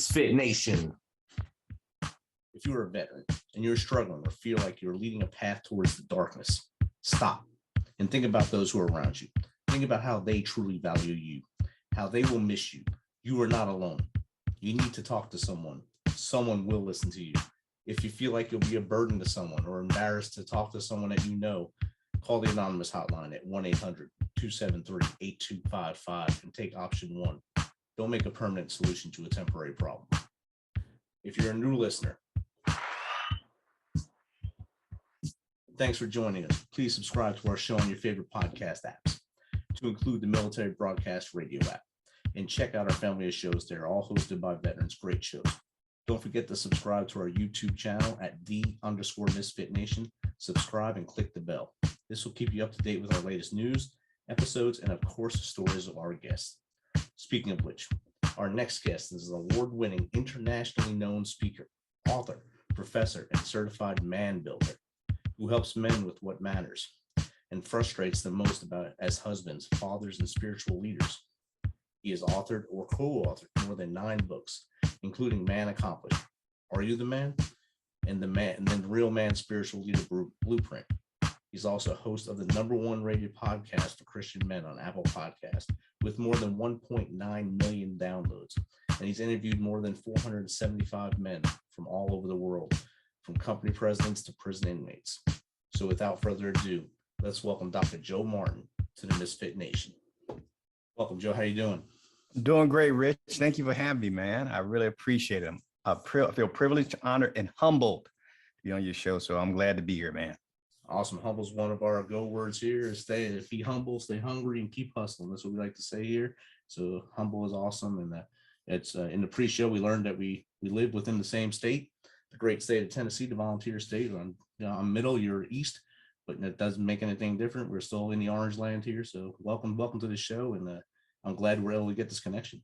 Misfit Nation. If you're a veteran and you're struggling or feel like you're leading a path towards the darkness, stop and think about those who are around you. Think about how they truly value you, how they will miss you. You are not alone. You need to talk to someone. Someone will listen to you. If you feel like you'll be a burden to someone or embarrassed to talk to someone that you know, call the anonymous hotline at 1-800-273-8255 and take option 1. Don't make a permanent solution to a temporary problem. If you're a new listener, thanks for joining us. Please subscribe to our show on your favorite podcast apps, to include the Military Broadcast Radio app, and check out our family of shows. They're all hosted by veterans, great shows. Don't forget to subscribe to our YouTube channel at @D_Misfit Nation. Subscribe and click the bell. This will keep you up to date with our latest news, episodes, and of course, stories of our guests. Speaking of which, our next guest is an award-winning, internationally known speaker, author, professor, and certified man builder who helps men with what matters and frustrates them most about as husbands, fathers, and spiritual leaders. He has authored or co-authored more than 9 books, including Man Accomplished, Are You the Man? And then the Real Man Spiritual Leader Blueprint. He's also host of the #1 rated podcast for Christian men on Apple Podcasts with more than 1.9 million downloads. And he's interviewed more than 475 men from all over the world, from company presidents to prison inmates. So without further ado, let's welcome Dr. Joe Martin to the Misfit Nation. Welcome, Joe. How you doing? Doing great, Rich. Thank you for having me, man. I really appreciate it. I feel privileged, honored, and humbled to be on your show. So I'm glad to be here, man. Awesome. Humble's one of our go words here. Be humble, stay hungry, and keep hustling. That's what we like to say here. So humble is awesome. And it's in the pre-show, we learned that we live within the same state, the great state of Tennessee, the volunteer state. I'm middle, you're east, but that doesn't make anything different. We're still in the orange land here. So welcome to the show. And I'm glad we're able to get this connection.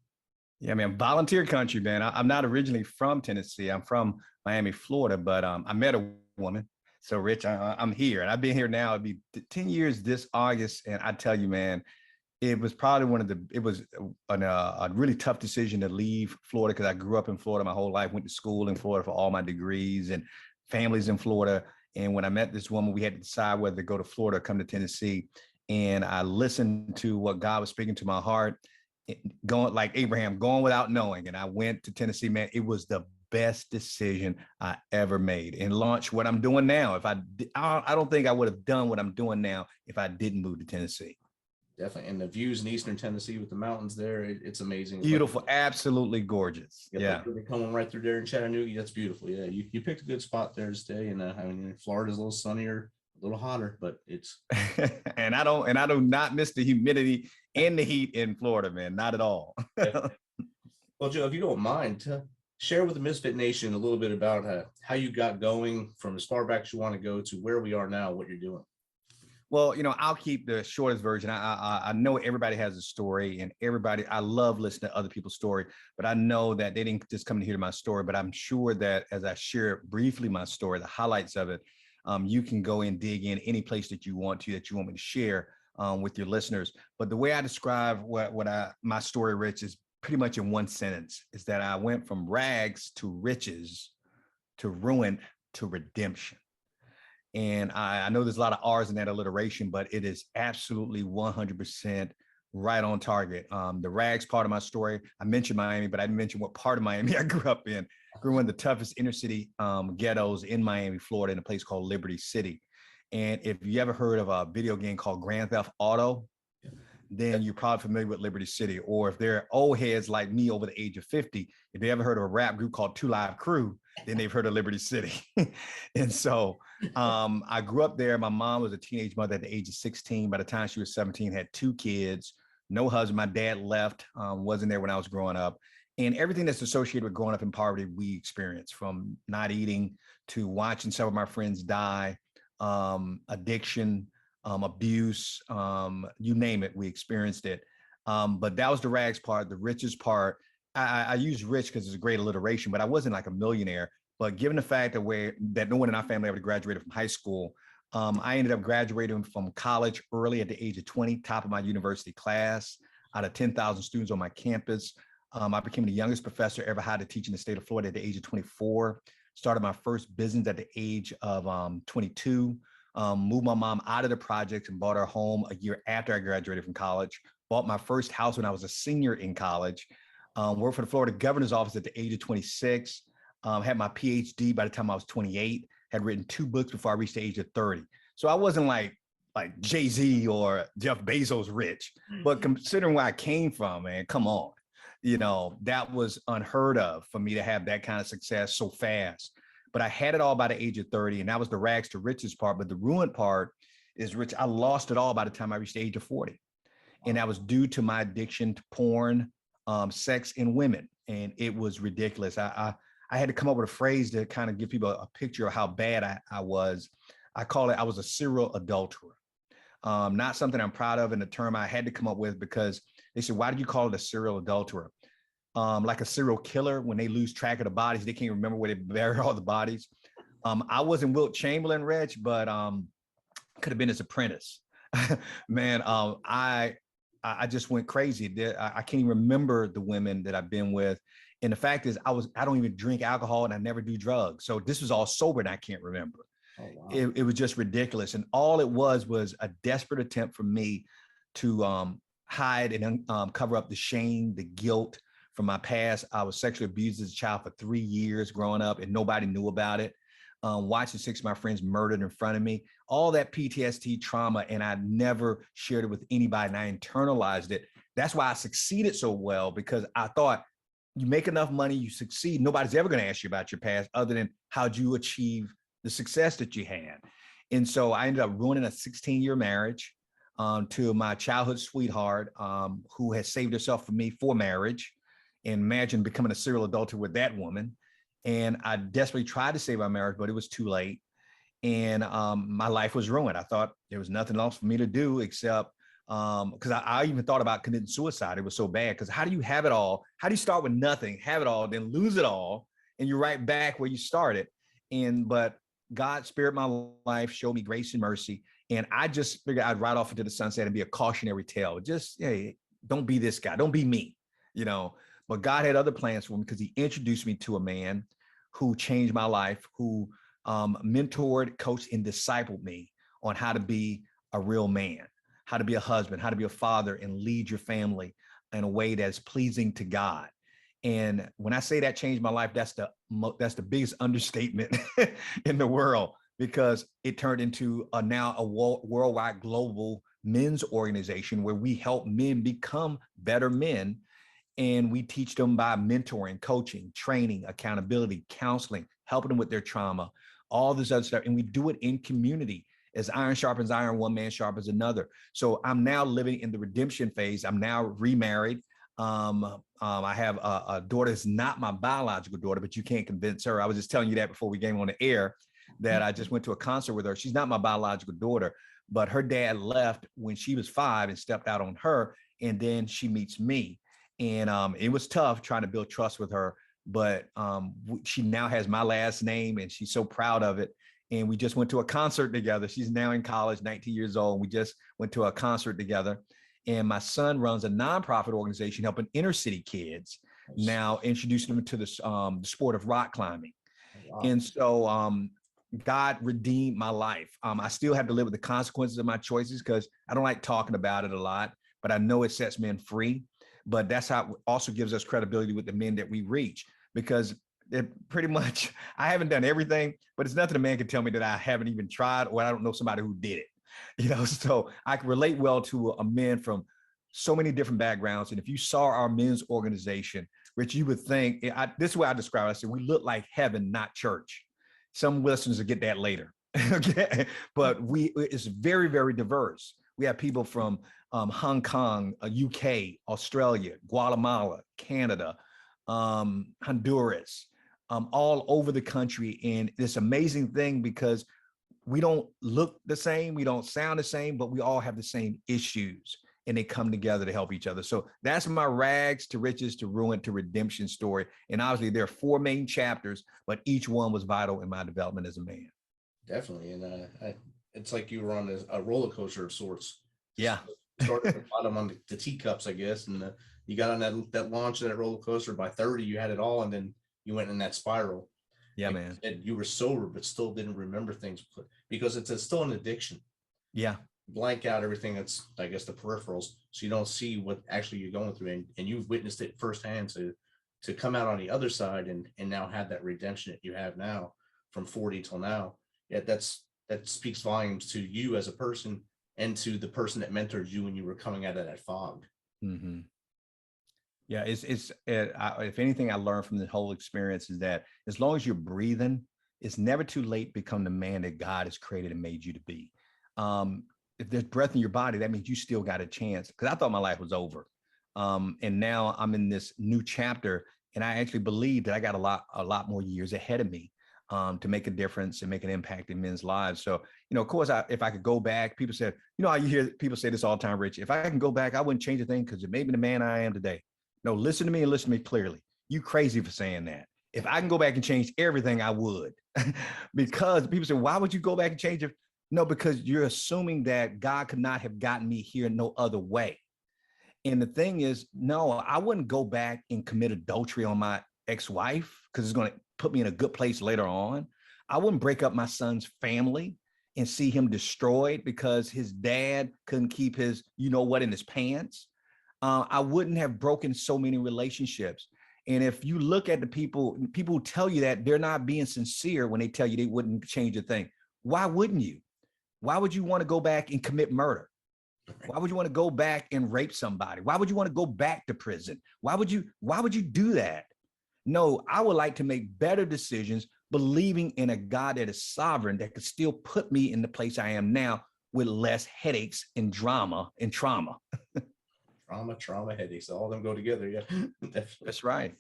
Yeah, man. Volunteer country, man. I'm not originally from Tennessee. I'm from Miami, Florida, but I met a woman. So, Rich, I'm here, and I've been here now. It'll be 10 years this August, and I tell you, man, it was probably it was a really tough decision to leave Florida because I grew up in Florida my whole life, went to school in Florida for all my degrees and families in Florida. And when I met this woman, we had to decide whether to go to Florida or come to Tennessee. And I listened to what God was speaking to my heart, going like Abraham, going without knowing. And I went to Tennessee, man. It was the best decision I ever made and launched what I'm doing now. I don't think I would have done what I'm doing now if I didn't move to Tennessee. Definitely. And the views in Eastern Tennessee with the mountains there, it's amazing. Beautiful. Absolutely gorgeous. Yeah. They're coming right through there in Chattanooga. That's beautiful. Yeah. You picked a good spot there to stay. And I mean, Florida's a little sunnier, a little hotter, but it's. and I do not miss the humidity and the heat in Florida, man. Not at all. Well, Joe, if you don't mind, share with the Misfit Nation a little bit about how you got going from as far back as you want to go to where we are now, what you're doing. Well, I'll keep the shortest version. I know everybody has a story, and I love listening to other people's story, but I know that they didn't just come to hear my story, but I'm sure that as I share briefly my story, the highlights of it, you can go and dig in any place that you want me to share with your listeners. But the way I describe my story, Rich, is pretty much in one sentence, is that I went from rags to riches to ruin to redemption. And I know there's a lot of R's in that alliteration, but it is absolutely 100% right on target. The rags part of my story, I mentioned Miami, but I didn't mention what part of Miami I grew up in. I grew in the toughest inner city ghettos in Miami, Florida, in a place called Liberty City. And if you ever heard of a video game called Grand Theft Auto, then you're probably familiar with Liberty City. Or if they're old heads like me over the age of 50, if they ever heard of a rap group called 2 Live Crew, then they've heard of Liberty City. And so I grew up there. My mom was a teenage mother at the age of 16. By the time she was 17, had 2 kids, no husband. My dad left, wasn't there when I was growing up. And everything that's associated with growing up in poverty, we experienced, from not eating to watching some of my friends die, addiction, abuse, you name it, we experienced it. But that was the rags part. The riches part, I use rich because it's a great alliteration, but I wasn't like a millionaire. But given the fact that no one in our family ever graduated from high school, I ended up graduating from college early at the age of 20, top of my university class, out of 10,000 students on my campus. I became the youngest professor ever hired to teach in the state of Florida at the age of 24. Started my first business at the age of 22. Moved my mom out of the projects and bought her home a year after I graduated from college. Bought my first house when I was a senior in college. Worked for the Florida governor's office at the age of 26. Had my PhD by the time I was 28. Had written 2 books before I reached the age of 30. So I wasn't like Jay-Z or Jeff Bezos rich, but considering where I came from, man, come on. That was unheard of for me to have that kind of success so fast. But I had it all by the age of 30, and that was the rags to riches part. But the ruined part is, Rich, I lost it all by the time I reached the age of 40. And that was due to my addiction to porn, sex, and women. And it was ridiculous. I had to come up with a phrase to kind of give people a picture of how bad I was. I call it, I was a serial adulterer. Not something I'm proud of, in the term I had to come up with, because they said, why did you call it a serial adulterer? Like a serial killer, when they lose track of the bodies, they can't remember where they buried all the bodies. I wasn't Wilt Chamberlain, Rich, but could have been his apprentice. Man, I just went crazy. I can't even remember the women that I've been with. And the fact is, I don't even drink alcohol, and I never do drugs. So this was all sober, and I can't remember. Oh, wow. It was just ridiculous. And all it was a desperate attempt for me to hide and cover up the shame, the guilt from my past. I was sexually abused as a child for 3 years growing up, and nobody knew about it. Watching 6 of my friends murdered in front of me, all that PTSD trauma, and I never shared it with anybody, and I internalized it. That's why I succeeded so well, because I thought, you make enough money, you succeed, nobody's ever going to ask you about your past other than how'd you achieve the success that you had. And so I ended up ruining a 16-year marriage to my childhood sweetheart, who had saved herself for me for marriage. And imagine becoming a serial adulterer with that woman. And I desperately tried to save our marriage, but it was too late. And my life was ruined. I thought there was nothing else for me to do except, because I even thought about committing suicide. It was so bad. Because how do you have it all? How do you start with nothing, have it all, then lose it all, and you're right back where you started? But God spared my life, showed me grace and mercy. And I just figured I'd ride off into the sunset and be a cautionary tale. Just, hey, don't be this guy. Don't be me, But God had other plans for me, because he introduced me to a man who changed my life, who mentored, coached, and discipled me on how to be a real man, how to be a husband, how to be a father, and lead your family in a way that's pleasing to God. And when I say that changed my life, that's the biggest understatement in the world, because it turned into now a worldwide global men's organization where we help men become better men. And we teach them by mentoring, coaching, training, accountability, counseling, helping them with their trauma, all this other stuff. And we do it in community. As iron sharpens iron, one man sharpens another. So I'm now living in the redemption phase. I'm now remarried. I have a daughter that's not my biological daughter, but you can't convince her. I was just telling you that before we came on the air, that I just went to a concert with her. She's not my biological daughter, but her dad left when she was 5 and stepped out on her. And then she meets me. And it was tough trying to build trust with her, but she now has my last name, and she's so proud of it. And we just went to a concert together. She's now in college, 19 years old. We just went to a concert together. And my son runs a nonprofit organization helping inner city kids, now introducing them to the sport of rock climbing. Wow. And so God redeemed my life. I still have to live with the consequences of my choices, because I don't like talking about it a lot, but I know it sets men free. But that's how it also gives us credibility with the men that we reach, because it pretty much, I haven't done everything, but it's nothing a man can tell me that I haven't even tried, or I don't know somebody who did it. So I can relate well to a man from so many different backgrounds. And if you saw our men's organization, Rich, you would think, this is what I describe it. I said, we look like heaven, not church. Some listeners will get that later. Okay. But it's very, very diverse. We have people from Hong Kong, UK, Australia, Guatemala, Canada, Honduras, all over the country. And this amazing thing, because we don't look the same, we don't sound the same, but we all have the same issues, and they come together to help each other. So that's my rags to riches to ruin to redemption story. And obviously there are 4 main chapters, but each one was vital in my development as a man. Definitely. And it's like you were on a roller coaster of sorts. Yeah. Started at the bottom on the teacups, I guess, and you got on that launch of that roller coaster. By 30, you had it all, and then you went in that spiral. Yeah, man. And you were sober, but still didn't remember things because it's still an addiction. Yeah. Blank out everything that's, I guess, the peripherals, so you don't see what actually you're going through, and you've witnessed it firsthand to come out on the other side and now have that redemption that you have now from 40 till now. Yeah, that speaks volumes to you as a person and to the person that mentored you when you were coming out of that fog. Mm-hmm. Yeah, if anything I learned from the whole experience is that as long as you're breathing, it's never too late to become the man that God has created and made you to be. If there's breath in your body, that means you still got a chance. Because I thought my life was over, and now I'm in this new chapter, and I actually believe that I got a lot more years ahead of me to make a difference and make an impact in men's lives. So, of course, if I could go back, people said, how you hear people say this all the time, Rich. If I can go back, I wouldn't change a thing because it made me the man I am today. No, listen to me and listen to me clearly. You crazy for saying that. If I can go back and change everything, I would. Because people say, why would you go back and change it? No, because you're assuming that God could not have gotten me here no other way. And the thing is, no, I wouldn't go back and commit adultery on my ex-wife because it's going to put me in a good place later on. I wouldn't break up my son's family and see him destroyed because his dad couldn't keep his, in his pants. I wouldn't have broken so many relationships. And if you look at the people who tell you that, they're not being sincere when they tell you they wouldn't change a thing. Why wouldn't you? Why would you want to go back and commit murder? Why would you want to go back and rape somebody? Why would you want to go back to prison? Why would you do that? No, I would like to make better decisions, believing in a God that is sovereign, that could still put me in the place I am now with less headaches and drama and trauma. Trauma, headaches, all of them go together. Yeah, definitely. That's right.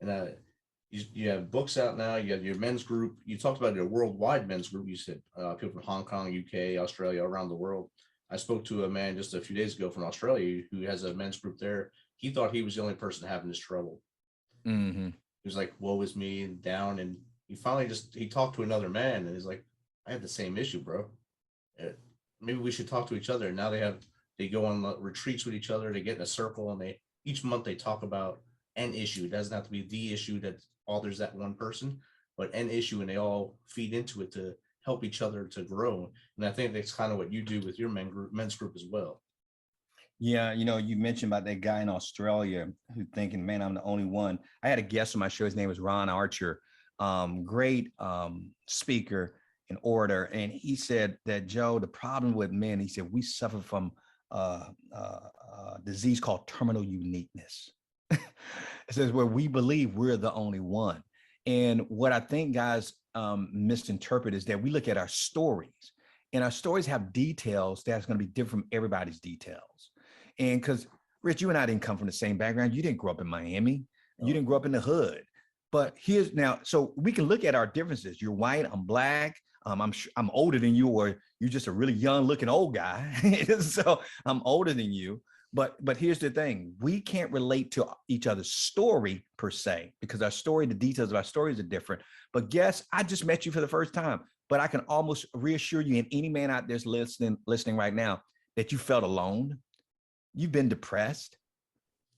And you have books out now. You have your men's group. You talked about your worldwide men's group. You said people from Hong Kong, UK, Australia, around the world. I spoke to a man just a few days ago from Australia who has a men's group there. He thought he was the only person having this trouble. Mm-hmm. He was like, woe is me, and down. And he talked to another man, and he's like, I have the same issue, bro. Maybe we should talk to each other. And now they go on retreats with each other. They get in a circle, and each month they talk about an issue. It doesn't have to be the issue that bothers that one person, but an issue, and they all feed into it to help each other to grow. And I think that's kind of what you do with your men's group as well. Yeah, you mentioned about that guy in Australia who's thinking, man, I'm the only one. I had a guest on my show. His name was Ron Archer, great speaker and orator. And he said that, Joe, the problem with men, he said, we suffer from a disease called terminal uniqueness. It says where we believe we're the only one. And what I think guys misinterpret is that we look at our stories, and our stories have details that's going to be different from everybody's details. And because Rich, you and I didn't come from the same background. You didn't grow up in Miami. You didn't grow up in the hood. But so we can look at our differences. You're white, I'm black. I'm older than you, or you're just a really young looking old guy. So I'm older than you. But here's the thing. We can't relate to each other's story per se, because the details of our stories are different. But guess, I just met you for the first time, but I can almost reassure you, and any man out there listening right now, that you felt alone. You've been depressed.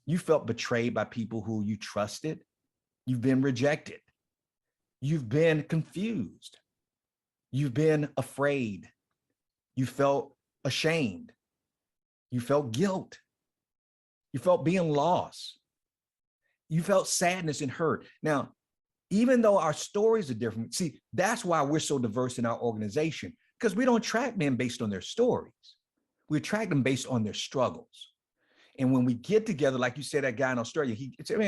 You felt betrayed by people who you trusted. You've been rejected. You've been confused. You've been afraid. You felt ashamed. You felt guilt. You felt being lost. You felt sadness and hurt. Now, even though our stories are different, see, that's why we're so diverse in our organization, because we don't track men based on their stories. We track them based on their struggles. And when we get together, like you said, that guy in Australia, he said,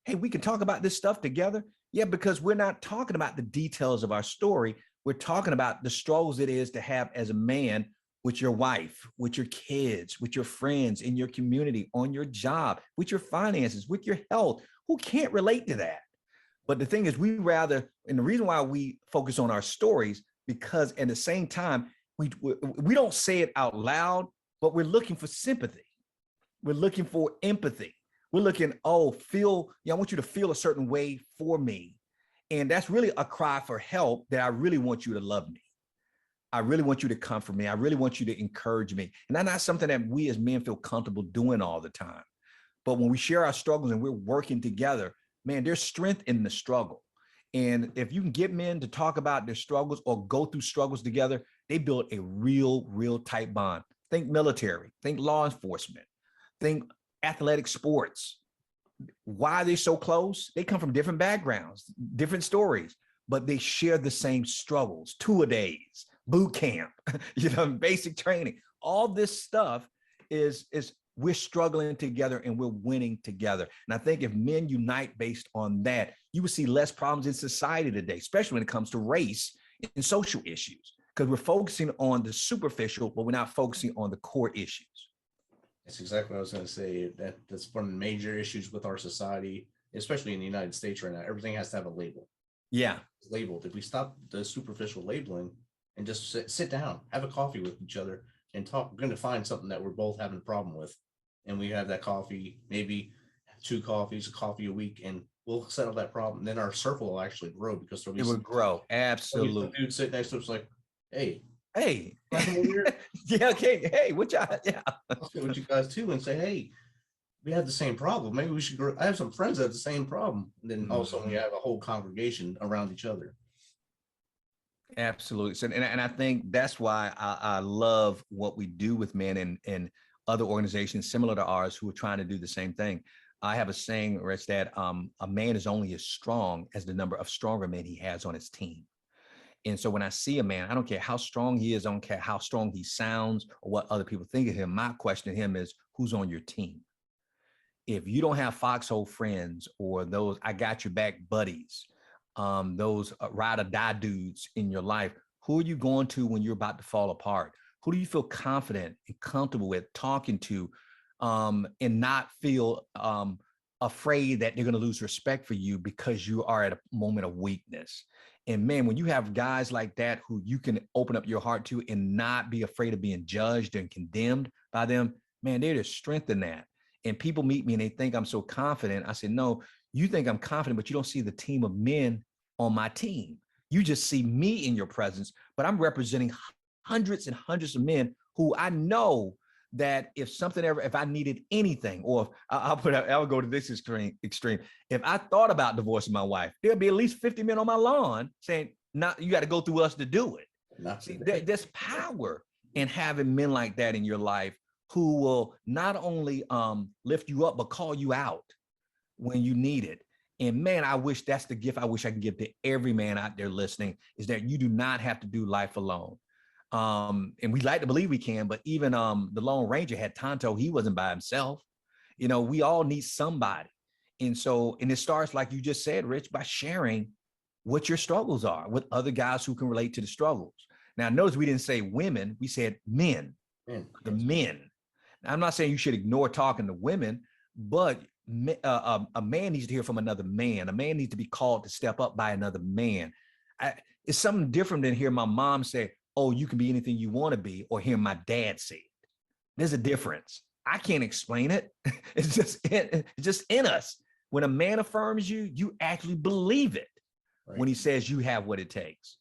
hey, we can talk about this stuff together. Yeah, because we're not talking about the details of our story. We're talking about the struggles it is to have as a man with your wife, with your kids, with your friends, in your community, on your job, with your finances, with your health. Who can't relate to that? But the thing is, and the reason why we focus on our stories, because at the same time, we don't say it out loud, but we're looking for sympathy. We're looking for empathy. We're looking, I want you to feel a certain way for me. And that's really a cry for help, that I really want you to love me. I really want you to comfort me. I really want you to encourage me. And that's not something that we as men feel comfortable doing all the time. But when we share our struggles and we're working together, man, there's strength in the struggle. And if you can get men to talk about their struggles or go through struggles together, they build a real tight bond. Think military, think law enforcement, think athletic sports. Why are they so close? They come from different backgrounds, different stories, but they share the same struggles, 2-a-days, boot camp, basic training. All this stuff is we're struggling together and we're winning together. And I think if men unite based on that, you will see less problems in society today, especially when it comes to race and social issues, because we're focusing on the superficial, but we're not focusing on the core issues. That's exactly what I was going to say. That's one of the major issues with our society, especially in the United States right now. Everything has to have a label. Yeah. It's labeled. If we stop the superficial labeling and just sit down, have a coffee with each other and talk, we're going to find something that we're both having a problem with. And we have that coffee, maybe 2 coffees, a coffee a week, and we'll settle that problem. And then our circle will actually grow because there'll be it will grow. Absolutely. Dude sit next to us like, hey, yeah, okay, hey, what y'all? Yeah, I'll sit with you guys too and say, hey, we have the same problem. Maybe we should grow. I have some friends that have the same problem. And then also we have a whole congregation around each other. Absolutely. So, and I think that's why I love what we do with men and other organizations similar to ours who are trying to do the same thing. I have a saying, Rich, that a man is only as strong as the number of stronger men he has on his team. And so when I see a man, I don't care how strong he is, I don't care how strong he sounds or what other people think of him. My question to him is, who's on your team? If you don't have foxhole friends or those I got your back buddies, those ride or die dudes in your life, who are you going to when you're about to fall apart? Who do you feel confident and comfortable with talking to, and not feel afraid that they're going to lose respect for you because you are at a moment of weakness? And man, when you have guys like that who you can open up your heart to and not be afraid of being judged and condemned by them, man, there's strength in that. And people meet me and they think I'm so confident. I said, no, you think I'm confident, but you don't see the team of men on my team. You just see me in your presence, but I'm representing hundreds and hundreds of men who I know that if I needed anything, or if I'll go to this extreme. If I thought about divorcing my wife, there'll be at least 50 men on my lawn saying, "Not you got to go through us to do it." See, there's power in having men like that in your life who will not only lift you up, but call you out when you need it. And man, I wish that's the gift I wish I can give to every man out there listening, is that you do not have to do life alone. And we like to believe we can, but even the Lone Ranger had Tonto. He wasn't by himself. We all need somebody. And it starts, like you just said, Rich, by sharing what your struggles are with other guys who can relate to the struggles. Now, notice we didn't say women, we said men, the men. Now, I'm not saying you should ignore talking to women, but a man needs to hear from another man. A man needs to be called to step up by another man. It's something different than hear my mom say, oh, you can be anything you want to be, or hear my dad say it. There's a difference. I can't explain it. It's just in us. When a man affirms you, you actually believe it. Right. When he says you have what it takes.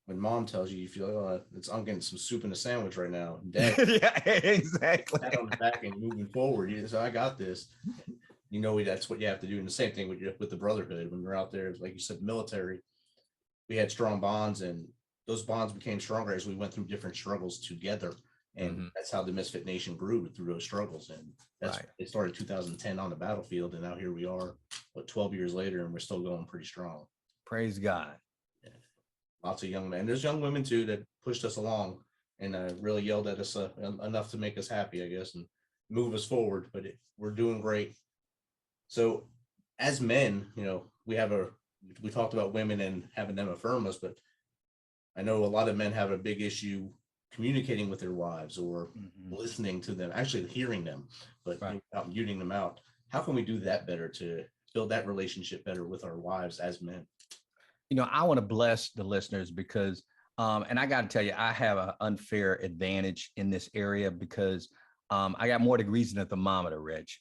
When mom tells you, you feel, oh, I'm getting some soup in a sandwich right now. Dad, yeah, exactly. Pat on the back and moving forward. So I got this. That's what you have to do. And the same thing with the brotherhood. When we're out there, like you said, military, we had strong bonds, and those bonds became stronger as we went through different struggles together. And that's how the Misfit Nation grew, through those struggles. And that's right. It started 2010 on the battlefield. And now here we are, 12 years later, and we're still going pretty strong. Praise God. Yeah. Lots of young men. There's young women too that pushed us along and really yelled at us enough to make us happy, I guess, and move us forward. But we're doing great. So as men, we talked about women and having them affirm us, but I know a lot of men have a big issue communicating with their wives or listening to them, actually hearing them, but without muting them out. How can we do that better to build that relationship better with our wives as men? I want to bless the listeners because, and I got to tell you, I have an unfair advantage in this area because I got more degrees than a thermometer, Rich,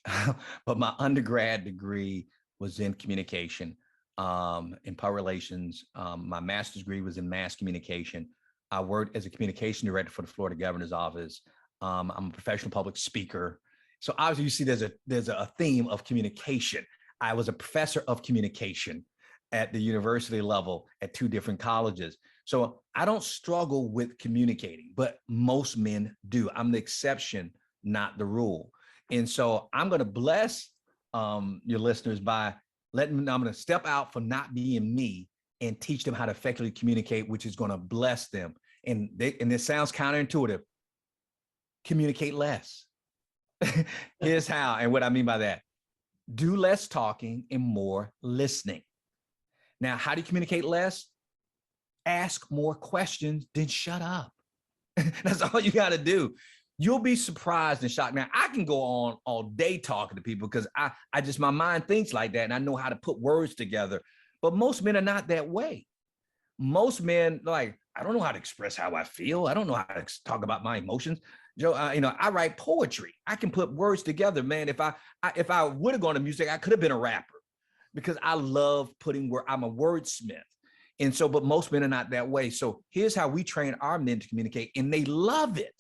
but my undergrad degree was in communication, in public relations. My master's degree was in mass communication. I worked as a communication director for the Florida Governor's Office. I'm a professional public speaker. So obviously you see there's a theme of communication. I was a professor of communication at the university level at 2 different colleges. So I don't struggle with communicating, but most men do. I'm the exception, not the rule. And so I'm going to bless your listeners by letting them know I'm going to step out for not being me and teach them how to effectively communicate, which is going to bless them. And this sounds counterintuitive. Communicate less. Here's how, and what I mean by that. Do less talking and more listening. Now, how do you communicate less? Ask more questions, then shut up. That's all you got to do. You'll be surprised and shocked. Now, I can go on all day talking to people because I just, my mind thinks like that and I know how to put words together. But most men are not that way. Most men, like, I don't know how to express how I feel. I don't know how to talk about my emotions. Joe, I write poetry. I can put words together, man. If I would have gone to music, I could have been a rapper because I love putting word. I'm a wordsmith. And so, but most men are not that way. So here's how we train our men to communicate, and they love it.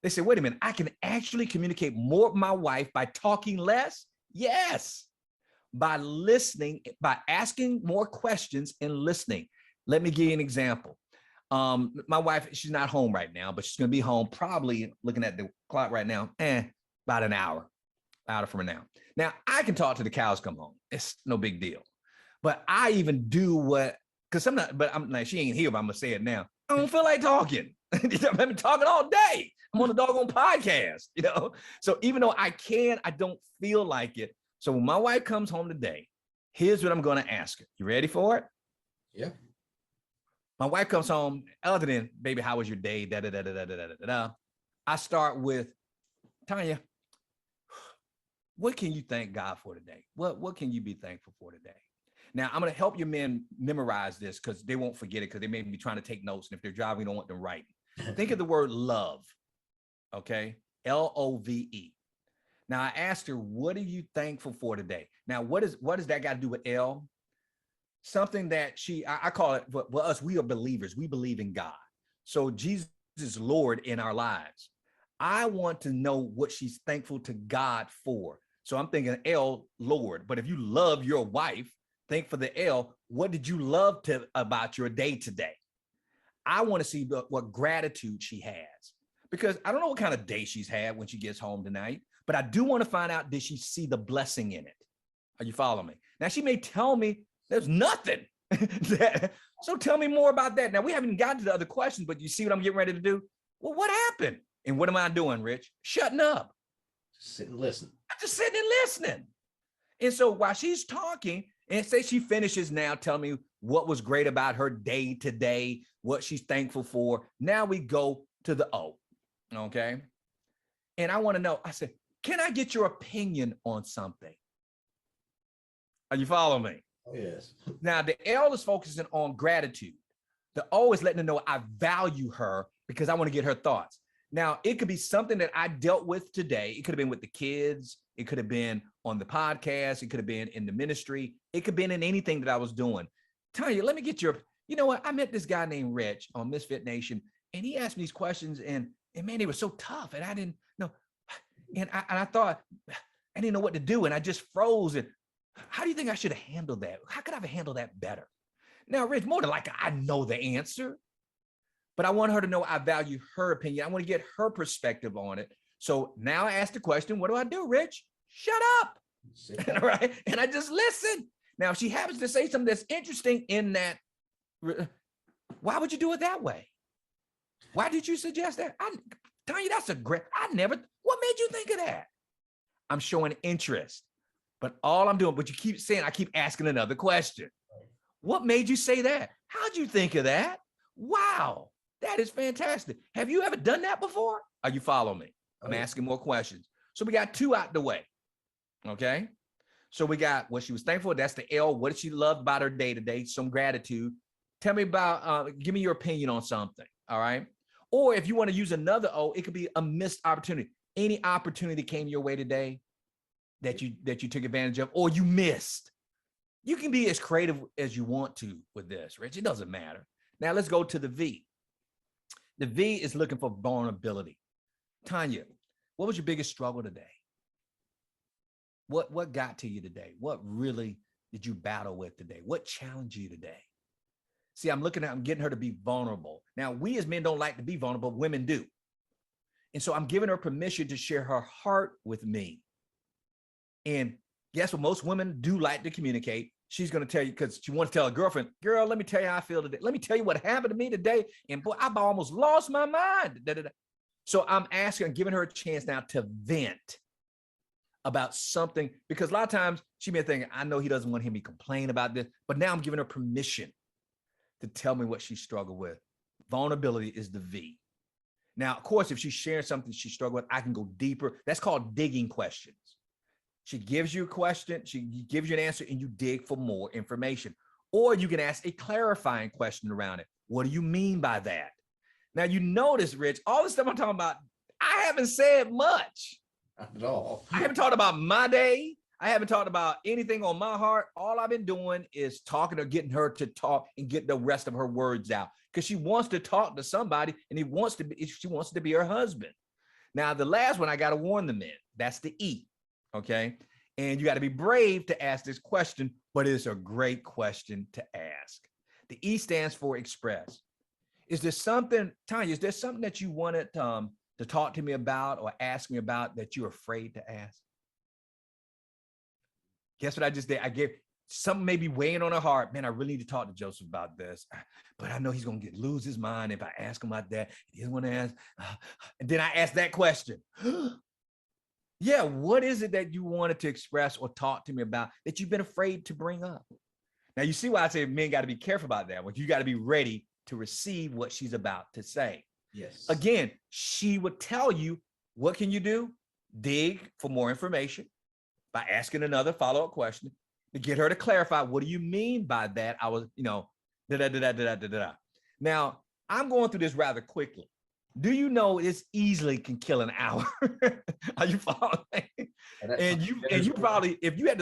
They say, wait a minute, I can actually communicate more with my wife by talking less? Yes. By listening, by asking more questions and listening. Let me give you an example. My wife, she's not home right now, but she's going to be home probably, looking at the clock right now, about an hour from now. Now, I can talk to the cows come home. It's no big deal. But I even do what, because I'm like, she ain't here, but I'm going to say it now. I don't feel like talking. I've been talking all day. I'm on a doggone podcast, So even though I don't feel like it. So when my wife comes home today, here's what I'm going to ask her. You ready for it? Yeah. My wife comes home, other than, baby, how was your day? Da, da, da, da, da, da, da, da. I start with, Tanya, what can you thank God for today? What can you be thankful for today? Now, I'm going to help your men memorize this because they won't forget it because they may be trying to take notes. And if they're driving, we don't want them writing. Think of the word love, okay? L-O-V-E. Now, I asked her, what are you thankful for today? Now, what does that got to do with L? Something that I call it, for us, we are believers. We believe in God. So Jesus is Lord in our lives. I want to know what she's thankful to God for. So I'm thinking L, Lord. But if you love your wife, think for the L, what did you love about your day today? I want to see what gratitude she has, because I don't know what kind of day she's had when she gets home tonight, but I do want to find out, did she see the blessing in it? Are you following me? Now, she may tell me there's nothing. So tell me more about that. Now, we haven't gotten to the other questions, but you see what I'm getting ready to do? Well, what happened? And what am I doing, Rich? Shutting up. Just sit and listen. I'm just sitting and listening. And so while she's talking, and say she finishes now, tell me what was great about her day today, what she's thankful for. Now we go to the O, okay? And I want to know, I said, can I get your opinion on something? Are you following me? Oh, yes. Now, the L is focusing on gratitude. The O is letting her know I value her because I want to get her thoughts. Now, it could be something that I dealt with today. It could have been with the kids. It could have been on the podcast. It could have been in the ministry. It could have been in anything that I was doing. Tanya, let me get your, you know what? I met this guy named Rich on Misfit Nation, and he asked me these questions, and man, they were so tough, and I didn't know. And I thought, I didn't know what to do, and I just froze. And how do you think I should have handled that? How could I have handled that better? Now, Rich, more than likely, I know the answer, but I want her to know I value her opinion. I want to get her perspective on it. So now I ask the question, what do I do, Rich? Shut up. All right. And I just listen. Now, if she happens to say something that's interesting in that, why would you do it that way? Why did you suggest that? Tanya, that's a great, what made you think of that? I'm showing interest, but all I'm doing, but you keep saying, I keep asking another question. What made you say that? How'd you think of that? Wow, that is fantastic. Have you ever done that before? Are you following me? I'm asking more questions. So we got 2 out the way. Okay. So we got what she was thankful for. That's the L. What did she love about her day today? Some gratitude. Tell me about, give me your opinion on something. All right. Or if you want to use another O, it could be a missed opportunity. Any opportunity came your way today that you took advantage of, or you missed. You can be as creative as you want to with this, Rich. It doesn't matter. Now let's go to the V. The V is looking for vulnerability. Tanya, what was your biggest struggle today? What got to you today? What really did you battle with today? What challenged you today? See, I'm getting her to be vulnerable. Now, we as men don't like to be vulnerable, women do. And so I'm giving her permission to share her heart with me. And guess what? Most women do like to communicate. She's going to tell you, because she wants to tell her girlfriend, girl, let me tell you how I feel today. Let me tell you what happened to me today. And boy, I've almost lost my mind. So I'm giving her a chance now to vent about something, because a lot of times she may think, I know he doesn't want to hear me complain about this, but now I'm giving her permission to tell me what she struggled with. Vulnerability is the V. Now, of course, if she's sharing something she struggled with, I can go deeper. That's called digging questions. She gives you a question, she gives you an answer, and you dig for more information. Or you can ask a clarifying question around it. What do you mean by that? Now, you notice, Rich, all the stuff I'm talking about, I haven't said much. Not at all. I haven't talked about my day. I haven't talked about anything on my heart. All I've been doing is talking or getting her to talk and get the rest of her words out, because she wants to talk to somebody, and she wants to be her husband. Now, the last one, I got to warn the men. That's the E. Okay. And you got to be brave to ask this question, but it's a great question to ask. The E stands for express. Is there something, Tanya, is there something that you wanted to talk to me about or ask me about that you're afraid to ask? Guess what I just did? I gave something maybe weighing on her heart. Man, I really need to talk to Joseph about this, but I know he's going to lose his mind if I ask him about that. He doesn't want to ask. And then I asked that question. Yeah, what is it that you wanted to express or talk to me about that you've been afraid to bring up? Now, you see why I say men got to be careful about that. You got to be ready to receive what she's about to say. Yes. Again, she would tell you, what can you do? Dig for more information by asking another follow-up question to get her to clarify, what do you mean by that? I was, da-da-da-da-da-da-da. Now, I'm going through this rather quickly. Do you know this easily can kill an hour? Are you following? And you probably, if you had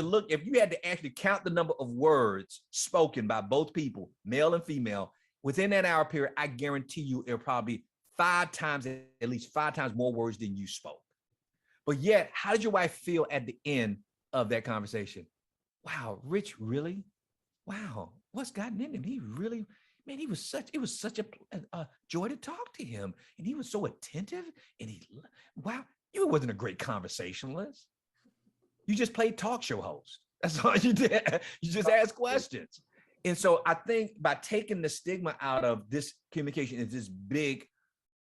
to actually count the number of words spoken by both people, male and female, within that hour period, I guarantee you it'll probably be at least five times more words than you spoke. But yet, how did your wife feel at the end of that conversation? Wow, Rich, really? Wow, what's gotten in him? He really, man, it was such a joy to talk to him. And he was so attentive. And wow, you wasn't a great conversationalist. You just played talk show host. That's all you did. You just asked questions. And so I think by taking the stigma out of this communication is this big,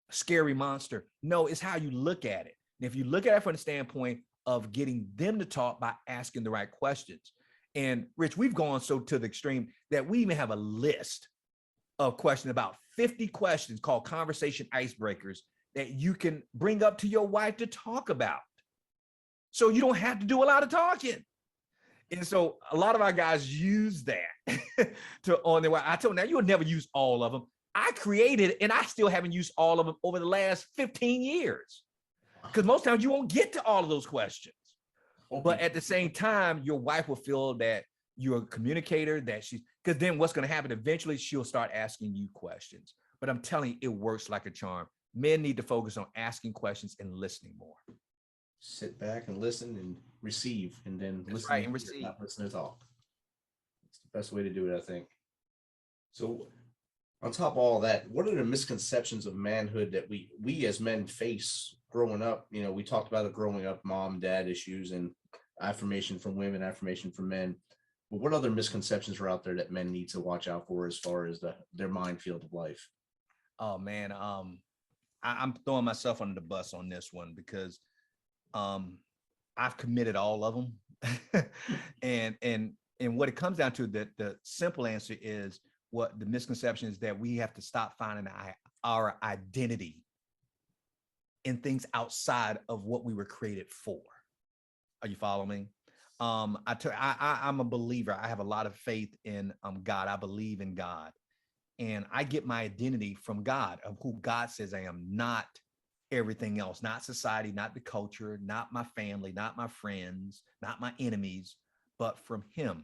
scary monster. No, it's how you look at it. And if you look at it from the standpoint of getting them to talk by asking the right questions. And Rich, we've gone so to the extreme that we even have a list of questions, about 50 questions called conversation icebreakers that you can bring up to your wife to talk about. So you don't have to do a lot of talking. And so a lot of our guys use that on their wife. I told them, now you'll never use all of them. I created, and I still haven't used all of them over the last 15 years. Because most times you won't get to all of those questions. Okay. But at the same time, your wife will feel that you're a communicator, because then what's going to happen? Eventually, she'll start asking you questions. But I'm telling you, it works like a charm. Men need to focus on asking questions and listening more. Sit back and listen and receive, and then listen. Right, and receive. Not listen to talk. It's the best way to do it, I think. So, on top of all that, what are the misconceptions of manhood that we as men face growing up? We talked about it growing up, mom, dad issues, and affirmation from women, affirmation from men. But what other misconceptions are out there that men need to watch out for as far as their minefield of life? Oh man, I'm throwing myself under the bus on this one because I've committed all of them, and what it comes down to, the simple answer is, what the misconception is that we have to stop finding our identity in things outside of what we were created for. Are you following me? I'm a believer. I have a lot of faith in God. I believe in God. And I get my identity from God, of who God says I am, not everything else, not society, not the culture, not my family, not my friends, not my enemies, but from him.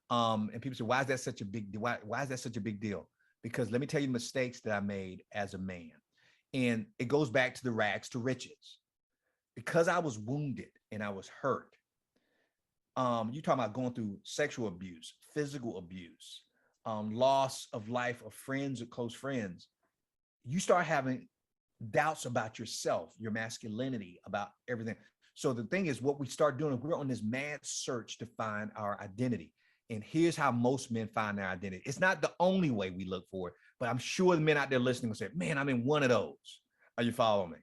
And people say, why is that such a big deal? Why is that such a big deal? Because let me tell you the mistakes that I made as a man. And it goes back to the rags to riches. Because I was wounded and I was hurt. You talking about going through sexual abuse, physical abuse, loss of life of friends or close friends. You start having doubts about yourself, your masculinity, about everything. So the thing is, what we start doing, we're on this mad search to find our identity. And here's how most men find their identity. It's not the only way we look for it, but I'm sure the men out there listening will say, man, I'm in one of those. Are you following me?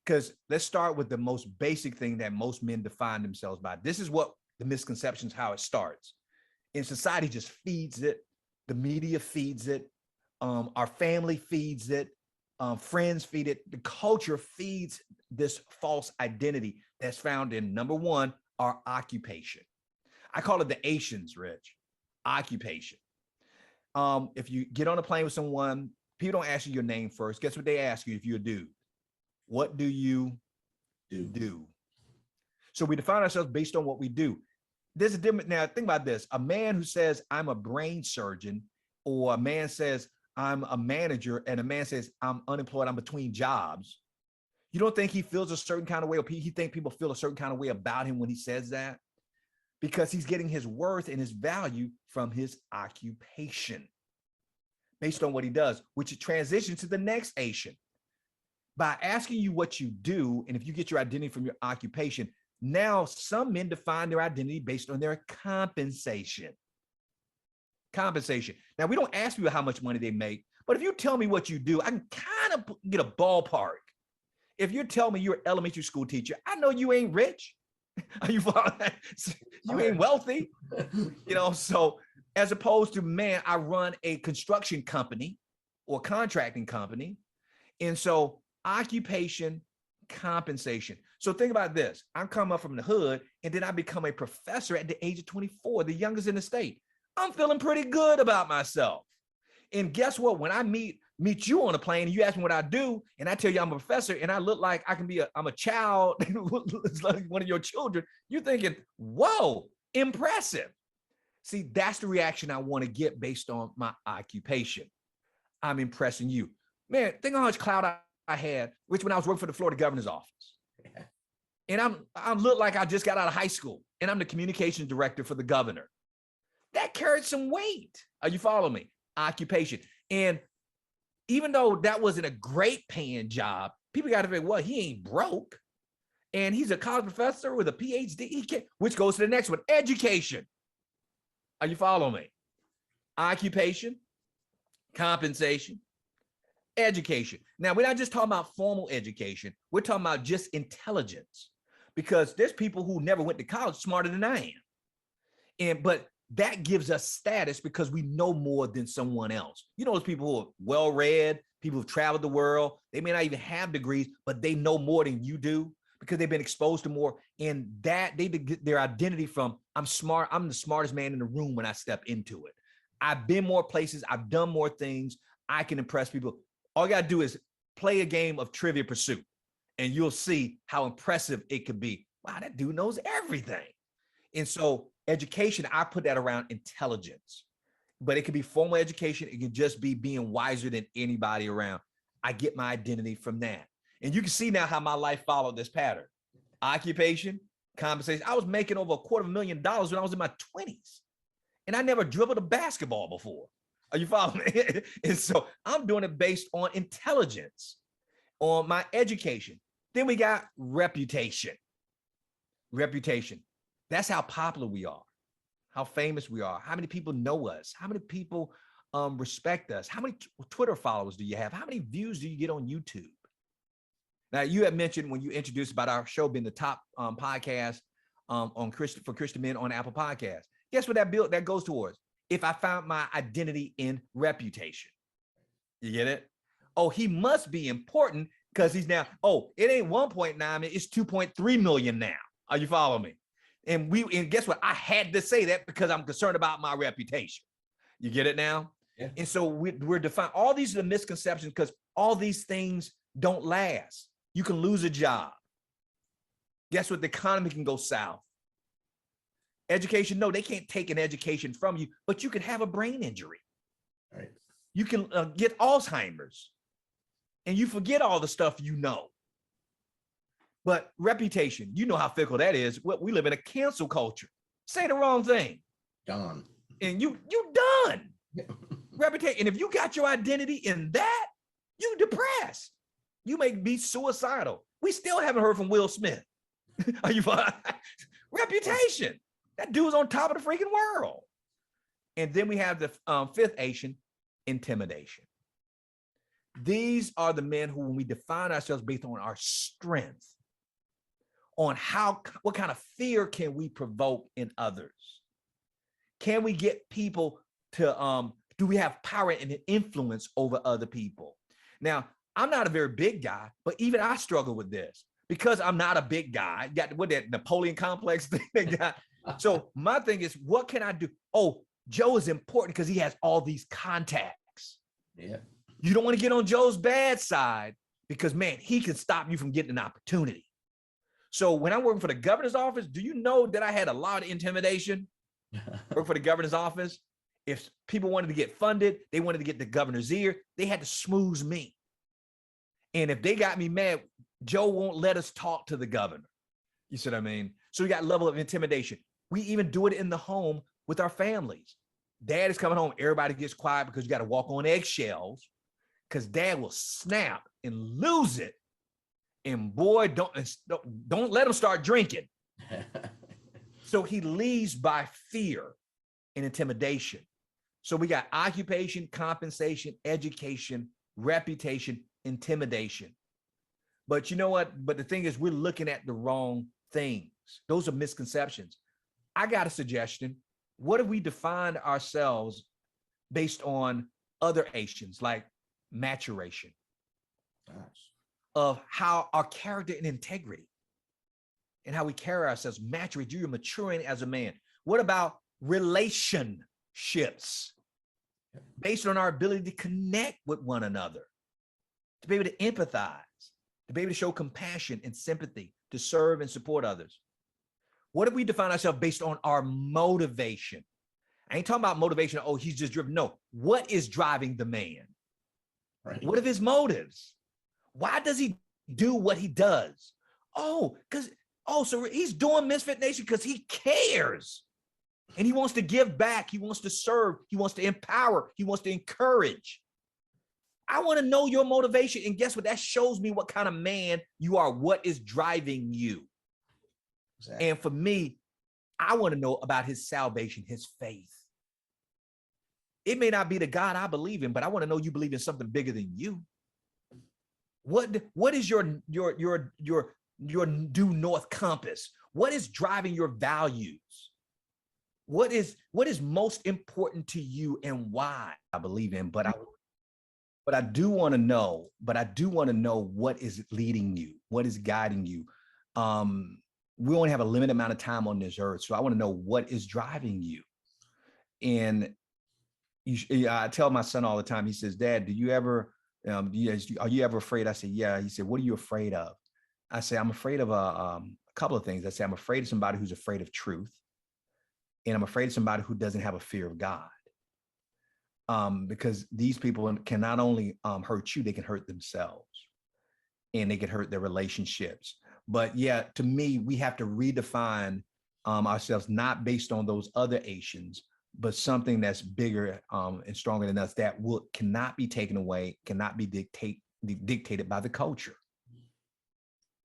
Because let's start with the most basic thing that most men define themselves by. This is what the misconceptions, how it starts. And society just feeds it. The media feeds it. Our family feeds it. Friends feed it. The culture feeds this false identity that's found in, number one, our occupation. I call it the Asians, Rich. Occupation. If you get on a plane with someone, people don't ask you your name first. Guess what they ask you if you're a dude? What do you do? So we define ourselves based on what we do. There's a difference. Now, think about this. A man who says, I'm a brain surgeon, or a man says, I'm a manager, and a man says, I'm unemployed, I'm between jobs. You don't think he feels a certain kind of way, or he think people feel a certain kind of way about him when he says that? Because he's getting his worth and his value from his occupation based on what he does, which transitions to the next Asian. By asking you what you do, and if you get your identity from your occupation, now some men define their identity based on their compensation. Compensation. Now, we don't ask people how much money they make, but if you tell me what you do, I can kind of get a ballpark. If you tell me you're an elementary school teacher, I know you ain't rich. Are you following that? You ain't wealthy, so as opposed to, man, I run a construction company or contracting company. And so occupation, compensation. So think about this. I'm coming up from the hood, and then I become a professor at the age of 24, the youngest in the state. I'm feeling pretty good about myself. And guess what? When I meet you on a plane and you ask me what I do, and I tell you I'm a professor and I look like I can be I'm a child, like one of your children, you're thinking, whoa, impressive. See, that's the reaction I want to get based on my occupation. I'm impressing you. Man, think how much clout I had, which when I was working for the Florida governor's office. And I look like I just got out of high school, and I'm the communications director for the governor. That carried some weight. Are you following me? Occupation. And even though that wasn't a great paying job, people got to think, well, he ain't broke. And he's a college professor with a PhD, which goes to the next one, education. Are you following me? Occupation, compensation, education. Now, we're not just talking about formal education. We're talking about just intelligence, because there's people who never went to college smarter than I am. But that gives us status because we know more than someone else. You know, those people who are well-read, people who've traveled the world, they may not even have degrees, but they know more than you do because they've been exposed to more. And that they get their identity from, I'm smart, I'm the smartest man in the room when I step into it. I've been more places, I've done more things, I can impress people. All you gotta do is play a game of Trivia Pursuit, and you'll see how impressive it could be. Wow, that dude knows everything. And so education, I put that around intelligence, but it could be formal education. It could just be being wiser than anybody around. I get my identity from that. And you can see now how my life followed this pattern. Occupation, compensation. I was making over $250,000 when I was in my 20s, and I never dribbled a basketball before. Are you following me? And so I'm doing it based on intelligence, on my education. Then we got reputation. Reputation. That's how popular we are, how famous we are, how many people know us, how many people respect us, how many Twitter followers do you have, how many views do you get on YouTube? Now, you had mentioned when you introduced about our show being the top podcast for Christian men on Apple Podcasts. Guess what that goes towards? If I found my identity in reputation. You get it? Oh, he must be important because he's now, it ain't 1.9 million, it's 2.3 million now. Are you following me? And guess what? I had to say that because I'm concerned about my reputation. You get it now? Yeah. And so we're defining all these are the misconceptions because all these things don't last. You can lose a job. Guess what? The economy can go south. Education, no, they can't take an education from you, but you can have a brain injury. Right. You can get Alzheimer's. and you forget all the stuff you know. But reputation, you know how fickle that is. We live in a cancel culture. Say the wrong thing, Gone. and you done. Reputation, and if you got your identity in that, you depressed. You may be suicidal. We still haven't heard from Will Smith. Are you fine? Reputation. That dude's on top of the freaking world. And then we have the fifth Asian, intimidation. These are the men who, when we define ourselves based on our strength, on what kind of fear can we provoke in others? Can we get people to, do we have power and influence over other people? Now, I'm not a very big guy, but even I struggle with this because I'm not a big guy. Got what that Napoleon complex thing they got. So my thing is, what can I do? Oh, Joe is important because he has all these contacts. Yeah. You don't want to get on Joe's bad side because, man, he can stop you from getting an opportunity. So when I'm working for the governor's office, do you know that I had a lot of intimidation? Work for the governor's office. If people wanted to get funded, they wanted to get the governor's ear, they had to smooze me. And if they got me mad, Joe won't let us talk to the governor. You see what I mean? So we got level of intimidation. We even do it in the home with our families. Dad is coming home, everybody gets quiet because you got to walk on eggshells because dad will snap and lose it. And boy, don't let him start drinking. So he leads by fear and intimidation. So we got occupation, compensation, education, reputation, intimidation. But you know what? But the thing is, we're looking at the wrong things. Those are misconceptions. I got a suggestion. What if we defined ourselves based on other Asians, like maturation? Gosh. Of how our character and integrity and how we carry ourselves, maturity, you're maturing as a man. What about relationships based on our ability to connect with one another, to be able to empathize, to be able to show compassion and sympathy, to serve and support others? What if we define ourselves based on our motivation? I ain't talking about motivation. Oh, he's just driven. No, what is driving the man? Right. What are his motives? Why does he do what he does? So he's doing Misfit Nation because he cares and he wants to give back. He wants to serve. He wants to empower. He wants to encourage. I want to know your motivation. And guess what? That shows me what kind of man you are. What is driving you? Exactly. And for me, I want to know about his salvation, his faith. It may not be the God I believe in, but I want to know you believe in something bigger than you. What is your due north compass? What is driving your values? What is most important to you and why? I believe in, but I do want to know what is leading you, what is guiding you. We only have a limited amount of time on this earth, so I want to know what is driving you. And I tell my son all the time. He says, "Dad, do you ever?" are you ever afraid? I said, yeah. He said, what are you afraid of? I say, I'm afraid of a couple of things. I say, I'm afraid of somebody who's afraid of truth. And I'm afraid of somebody who doesn't have a fear of God. Because these people can not only hurt you, they can hurt themselves and they can hurt their relationships. But yeah, to me, we have to redefine ourselves, not based on those other Asians, but something that's bigger and stronger than us that cannot be taken away, cannot be dictated by the culture.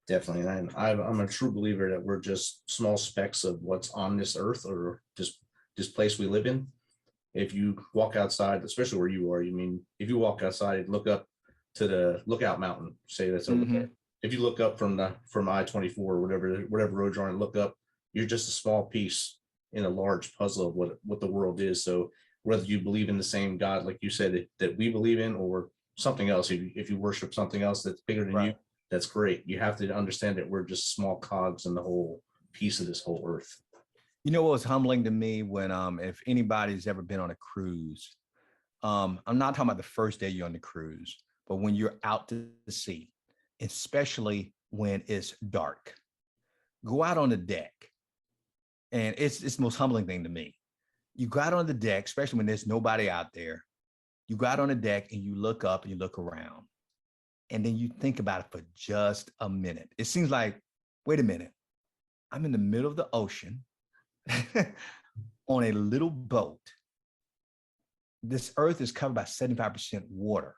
Definitely. And I'm a true believer that we're just small specks of what's on this earth or just this place we live in. If you walk outside, especially where you are, if you walk outside and look up to the Lookout Mountain, say that's over there. If you look up from I-24 or whatever road you're on and look up, you're just a small piece in a large puzzle of what the world is. So whether you believe in the same God, like you said, that we believe in, or something else, if you worship something else that's bigger than you, that's great. You have to understand that we're just small cogs in the whole piece of this whole earth. You know what was humbling to me when, if anybody's ever been on a cruise, I'm not talking about the first day you're on the cruise, but when you're out to sea, especially when it's dark, go out on the deck. And it's the most humbling thing to me. You go out on the deck, especially when there's nobody out there. You go out on the deck and you look up and you look around. And then you think about it for just a minute. It seems like, wait a minute, I'm in the middle of the ocean on a little boat. This earth is covered by 75% water.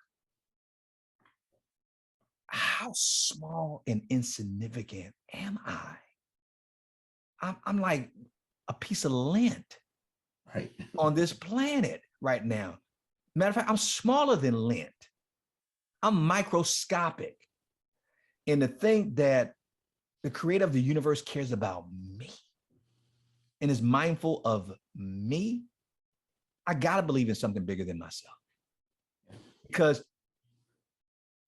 How small and insignificant am I? I'm like a piece of lint Right. on this planet right now. Matter of fact, I'm smaller than lint. I'm microscopic. And to think that the creator of the universe cares about me and is mindful of me, I gotta believe in something bigger than myself. Because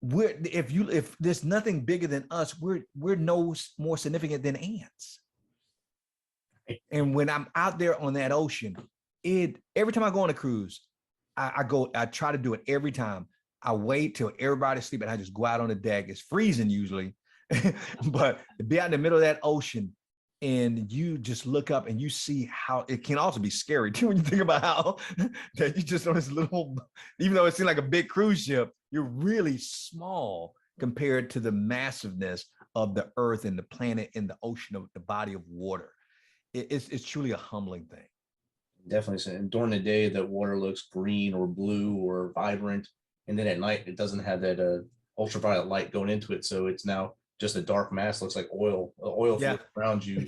if there's nothing bigger than us, we're no more significant than ants. And when I'm out there on that ocean, every time I go on a cruise, I try to do it every time. I wait till everybody's sleeping and I just go out on the deck. It's freezing usually, but to be out in the middle of that ocean and you just look up and you see how it can also be scary too when you think about how that you just on this little, even though it seems like a big cruise ship, you're really small compared to the massiveness of the earth and the planet and the ocean of the body of water. It's truly a humbling thing. Definitely. And during the day, the water looks green or blue or vibrant. And then at night, it doesn't have that ultraviolet light going into it. So it's now just a dark mass, looks like oil floating around you,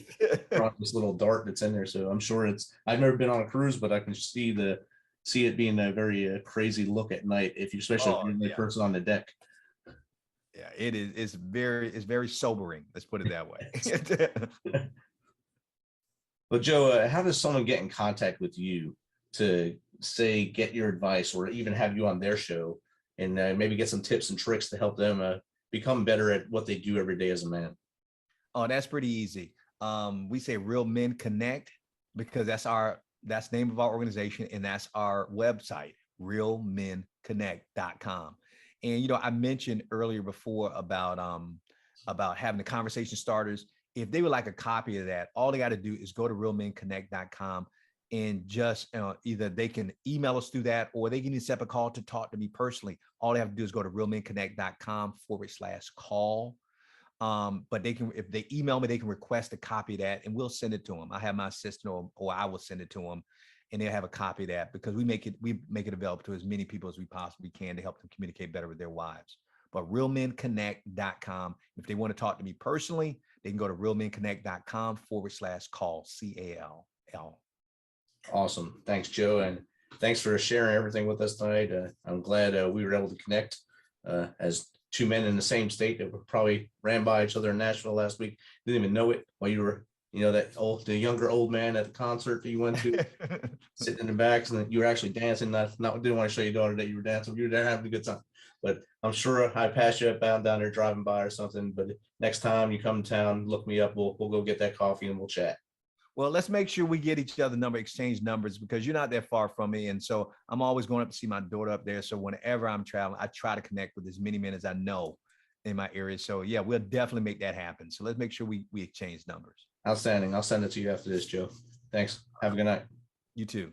around this little dart that's in there. So I'm sure I've never been on a cruise, but I can see it being a very crazy look at night, especially if you're the person on the deck. Yeah, it is. It's very sobering. Let's put it that way. Well, Joe, how does someone get in contact with you to say, get your advice or even have you on their show and maybe get some tips and tricks to help them become better at what they do every day as a man? Oh, that's pretty easy. We say Real Men Connect because that's the name of our organization and that's our website, realmenconnect.com. And, I mentioned earlier before about having the conversation starters. If they would like a copy of that, all they got to do is go to realmenconnect.com and just either they can email us through that or they can set up a call to talk to me personally. All they have to do is go to realmenconnect.com/call. But if they email me, they can request a copy of that and we'll send it to them. I have my assistant or I will send it to them and they'll have a copy of that because we make it available to as many people as we possibly can to help them communicate better with their wives. But realmenconnect.com. If they want to talk to me personally, they can go to realmenconnect.com/call, CALL. Awesome. Thanks, Joe. And thanks for sharing everything with us tonight. I'm glad we were able to connect as two men in the same state that probably ran by each other in Nashville last week. Didn't even know it while you were, the younger old man at the concert that you went to, sitting in the back, and you were actually dancing. Didn't want to show your daughter that you were dancing. You were there having a good time. But I'm sure I passed you up down there driving by or something. But next time you come to town, look me up. We'll go get that coffee and we'll chat. Well, let's make sure we get each other exchange numbers because you're not that far from me. And so I'm always going up to see my daughter up there. So whenever I'm traveling, I try to connect with as many men as I know in my area. So yeah, we'll definitely make that happen. So let's make sure we exchange numbers. Outstanding. I'll send it to you after this, Joe. Thanks. Have a good night. You too.